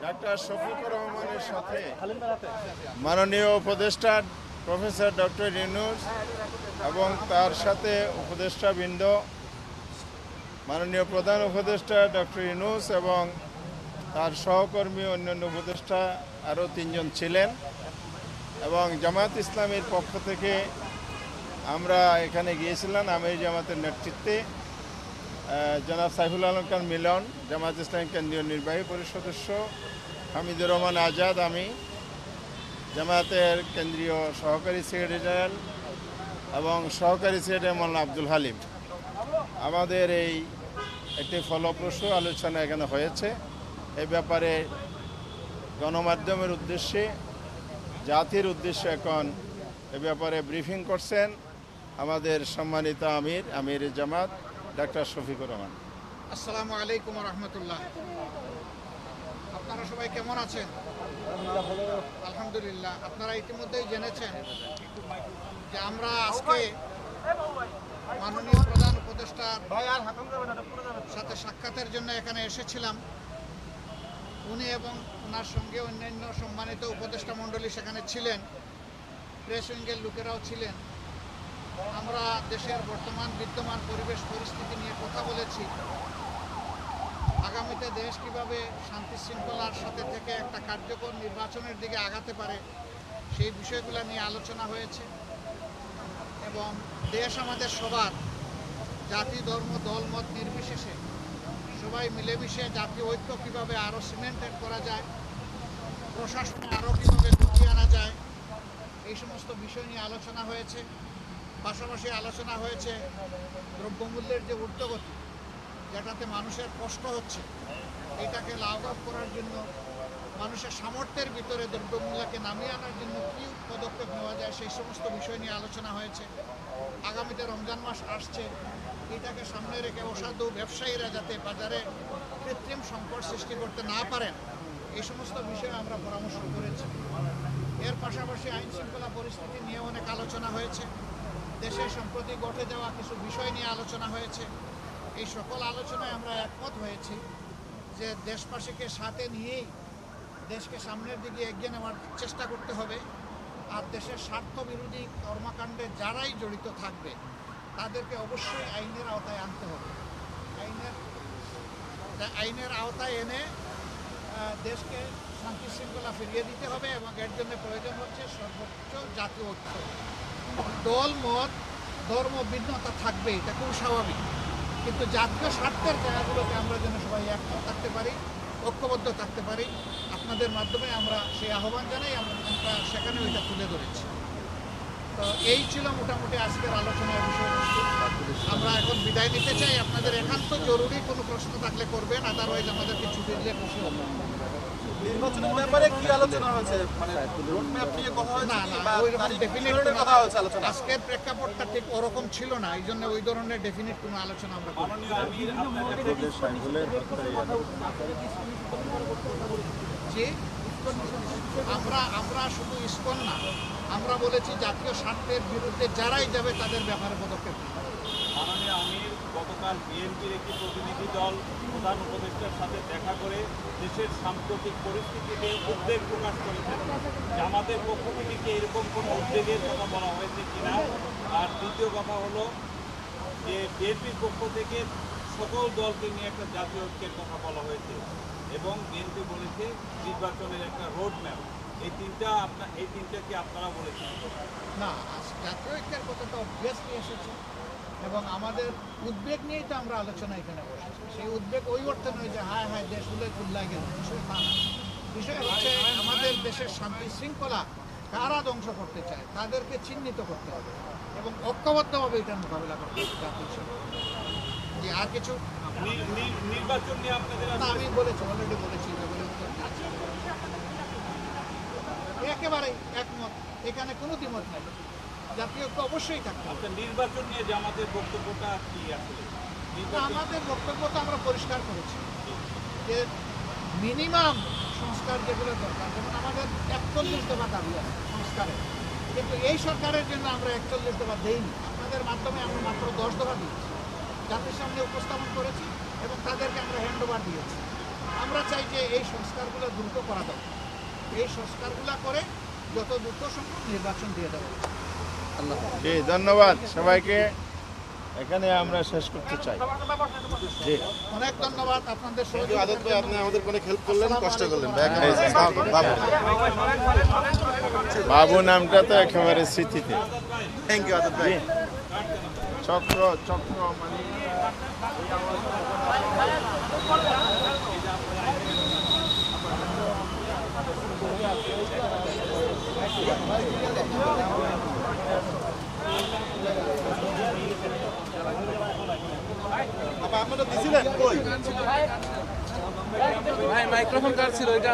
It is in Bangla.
ডাক্তার শফিকুর রহমানের সাথে মাননীয় উপদেষ্টা প্রফেসর ডক্টর ইউনূস এবং তার সাথে উপদেষ্টাবৃন্দ মাননীয় প্রধান উপদেষ্টা ডক্টর ইউনূস এবং তার সহকর্মী অন্যান্য উপদেষ্টা আরও 3 জন ছিলেন এবং জামায়াত ইসলামীর পক্ষ থেকে আমরা এখানে গিয়েছিলাম আমির জামাতের নেতৃত্বে জনাব সাইফুল আলম খান মিলন, জামায়াত ইসলামী কেন্দ্রীয় নির্বাহী পরিষদ সদস্য হামিদুর রহমান আজাদ, আমি জামায়াতের কেন্দ্রীয় সহকারী সেক্রেটারি জেনারেল এবং সহকারী সেক্রেটারি মৌলানা আব্দুল হালিম। আমাদের এই একটি ফলপ্রসূ আলোচনা এখানে হয়েছে। এই ব্যাপারে গণমাধ্যমের উদ্দেশ্যে, জাতির উদ্দেশ্যে এখন এ ব্যাপারে ব্রিফিং করছেন আমাদের সম্মানিত আমির জামাত ডাক্তার শফিকুর রহমান। আসসালামু আলাইকুম রহমতুল্লাহ। আপনারা সবাই কেমন আছেন? আলহামদুলিল্লাহ। আপনারা ইতিমধ্যেই জেনেছেন যে আমরা আজকে মাননীয় প্রধান উপদেষ্টার সাথে সাক্ষাতের জন্য এখানে এসেছিলাম। উনি এবং ওনার সঙ্গে অন্যান্য সম্মানিত উপদেষ্টা মণ্ডলী সেখানে ছিলেন, প্রেস উইংয়ের লোকেরাও ছিলেন। আমরা দেশের বর্তমান বিদ্যমান পরিবেশ পরিস্থিতি নিয়ে কথা বলেছি। আগামীতে দেশ কিভাবে শান্তি শৃঙ্খলার সাথে থেকে একটা কার্যকর নির্বাচনের দিকে আগাতে পারে সেই বিষয়গুলো নিয়ে আলোচনা হয়েছে এবং দেশ আমাদের সবার, জাতি ধর্ম দলমত নির্বিশেষে সবাই মিলেমিশে জাতীয় ঐক্য কীভাবে আরও সিমেন্টেড করা যায়, প্রশাসনে আরও কীভাবে ঢুকিয়ে আনা যায়, এই সমস্ত বিষয় নিয়ে আলোচনা হয়েছে। পাশাপাশি আলোচনা হয়েছে দ্রব্যমূল্যের যে ঊর্ধ্বগতি, যেটাতে মানুষের কষ্ট হচ্ছে, এটাকে লাঘব করার জন্য মানুষের সামর্থ্যের ভিতরে দ্রব্যমূল্যকে নামিয়ে আনার জন্য কী পদক্ষেপ নেওয়া যায় সেই সমস্ত বিষয় নিয়ে আলোচনা হয়েছে। আগামীতে রমজান মাস আসছে, এটাকে সামনে রেখে অসাধু ব্যবসায়ীরা যাতে বাজারে কৃত্রিম সংকট সৃষ্টি করতে না পারেন এই সমস্ত বিষয়ে আমরা পরামর্শ করেছি। এর পাশাপাশি আইন শৃঙ্খলা পরিস্থিতি নিয়ে অনেক আলোচনা হয়েছে। দেশে সম্প্রতি ঘটে যাওয়া কিছু বিষয় নিয়ে আলোচনা হয়েছে। এই সকল আলোচনায় আমরা একমত হয়েছি যে দেশবাসীকে সাথে নিয়েই দেশকে সামনের দিকে এগিয়ে নেওয়ার চেষ্টা করতে হবে। আর দেশের স্বার্থ বিরোধী কর্মকাণ্ডে যারাই জড়িত থাকবে তাদেরকে অবশ্যই আইনের আওতায় আনতে হবে। আইনের আওতায় এনে দেশকে শান্তি শৃঙ্খলা ফিরিয়ে দিতে হবে এবং এর জন্য প্রয়োজন হচ্ছে সর্বোচ্চ জাতীয় ঐক্য। দল মত ধর্ম ভিন্নতা থাকবে, এটা খুব স্বাভাবিক, কিন্তু জাতীয় স্বার্থের জায়গাগুলোকে আমরা যেন সবাই একমত থাকতে পারি, ঐক্যবদ্ধ থাকতে পারি। আপনাদের মাধ্যমে আমরা সেই আহ্বান জানাই, আমরা সেখানে ওইটা তুলে ধরেছি। তো এই ছিল মোটামুটি আজকের আলোচনার বিষয়বস্তু। আমরা এখন বিদায় নিতে চাই। আপনাদের একান্ত জরুরি কোনো প্রশ্ন থাকলে করবেন, আদারওয়াইজ আমাদেরকে ছুটি দিলে খুশি হবে। নির্বাচনের ব্যাপারে কি আলোচনা হয়েছে? মানে রোডম্যাপ নিয়ে কথা হয়েছে না, ওই রকম ডেফিনিট কথা হয়েছে আলোচনা। আজকের প্রেক্ষাপটটা ঠিক ওরকম ছিল না, এই জন্য ওই ধরনের ডেফিনিট কোনো আলোচনা আমরা করি। জি, আমরা শুধু ইসকন না, আমরা বলেছি জাতীয় স্বার্থের বিরুদ্ধে যারাই যাবে তাদের ব্যাপারে পদক্ষেপ নেবে। মাননীয় আমির গতকাল বিএনপির একটি প্রতিনিধি দল প্রধান উপদেষ্টার সাথে দেখা করে দেশের সাম্প্রতিক পরিস্থিতিতে উদ্বেগ প্রকাশ করেছেন। জামাতের পক্ষ থেকে কি এরকম কোনো উদ্বেগের কথা বলা হয়েছে কিনা? আর দ্বিতীয় কথা হলো যে বিএনপির পক্ষ থেকে সকল দলকে নিয়ে একটা জাতীয় ঐক্যের কথা বলা হয়েছে এবং বিএনপি বলেছে নির্বাচনের একটা রোড ম্যাপ। এই তিনটা কি আপনারা বলেছেন? না, জাতীয় ঐক্যের কথা তো অবভিয়াসলি এসেছে এবং আমাদের উদ্বেগ নিয়েই তো আমরা আলোচনা এখানে বসেছি। সেই উদ্বেগ ওই অর্থে নয় যে হায় হায় দেশ হলে খুল্লায় গেল, বিষয় তা না। বিষয় হচ্ছে আমাদের দেশের শান্তি শৃঙ্খলা কারা ধ্বংস করতে চায় তাদেরকে চিহ্নিত করতে হবে এবং ঐক্যবদ্ধভাবে এটার মোকাবিলা করতে হবে জাতীয় হিসেবে। যে আর কিছু নির্বাচন নিয়ে আপনাদের না, আমি বলেছি, অলরেডি বলেছি, একেবারে একমত, এখানে কোনো দ্বিমত নাই। জাতীয় ঐক্য অবশ্যই থাকতে হবে। নির্বাচন নিয়ে জামাতের বক্তব্যটা কি আসলে? আমাদের বক্তব্য তো আমরা পরিষ্কার করেছি যে মিনিমাম সংস্কার যেগুলো দরকার, যেমন আমাদের 41 দফা দাবি আছে সংস্কারের, কিন্তু এই সরকারের জন্য আমরা 41 দফা দেইনি। আপনাদের মাধ্যমে আমরা মাত্র 10 দফা দিয়েছি, জাতির সামনে উপস্থাপন করেছি এবং তাদেরকে আমরা হ্যান্ড ওভার দিয়েছি। আমরা চাই যে এই সংস্কারগুলো দ্রুত করা দরকার। এই সংস্কারগুলো করে যত দ্রুত সম্ভব নির্বাচন দিয়ে দেওয়া উচিত। জি ধন্যবাদ সবাইকে, এখানে আমরা শেষ করতে চাই। জি অনেক ধন্যবাদ আপনাদের আদত ভাই, আপনি আমাদের অনেক হেল্প করলেন, কষ্ট করলেন ভাই। বাবু নামটা তো একেবারে স্মৃতিতে। থ্যাংক ইউ আদত ভাই। জি, চক্র মানে আপনারা দিছিলেন কই? ভাই মাইক্রোফোন কার ছিল এটা?